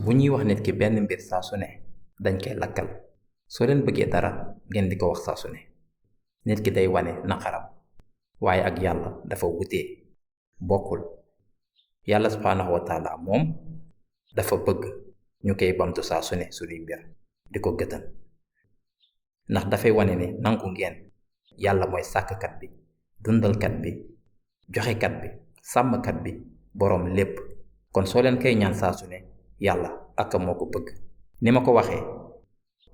bu ñuy wax nit ki benn mbir saa su ne dañ koy lakkal soo leen bëggee dara ngeen di ko wax saa su ne nit ki day wane naqaram waaye ak yàlla dafa wutee bokkul. yàlla subhaanahu wa taala moom dafa bëgg ñu koy bamtu saa su ne suñuy mbir di ko gëtal ndax dafay wane ne nangu ngeen yàlla mooy sàkkkat bi dundalkat bi joxekat bi sàmmkat bi boroom lépp. kon soo leen koy ñaan saa su ne yàlla ak moo ko bëgg. ni ma ko waxee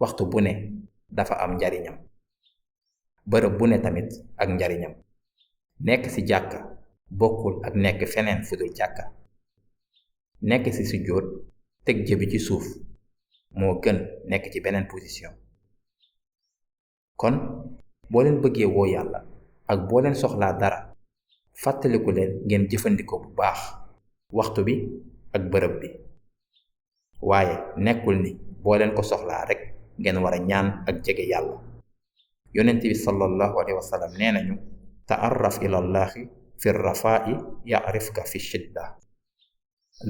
waxtu bu ne dafa am njariñam bërëb bu ne tamit ak njariñam. nekk ci jàkka bokkul ak nekk feneen fudul jàkka. nekk ci sujjóot teg jëbi ci suuf moo gën nekk ci beneen position. kon boo leen bëggee woo yàlla ak boo leen soxlaa dara fàttaliku leen ngeen jëfandikoo bu baax waxtu bi ak bërëb bi waaye nekkul ni boo leen ko soxlaa rekk ngeen war a ñaan ak jege yàlla. yonent bi sallallahu alayhi wa sallam nee nañu ta'arraf ilallahi fi rafaa'i ya'rifka fi shidda.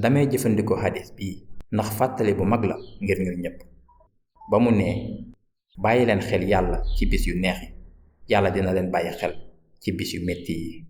damay jëfandikoo hadis bii ndax fàttali bu mag la ngir ñun ñépp ba mu nee bàyyi leen xel yàlla ci bis yu neex yi yàlla dina leen bàyyi xel ci bis yu metti yi.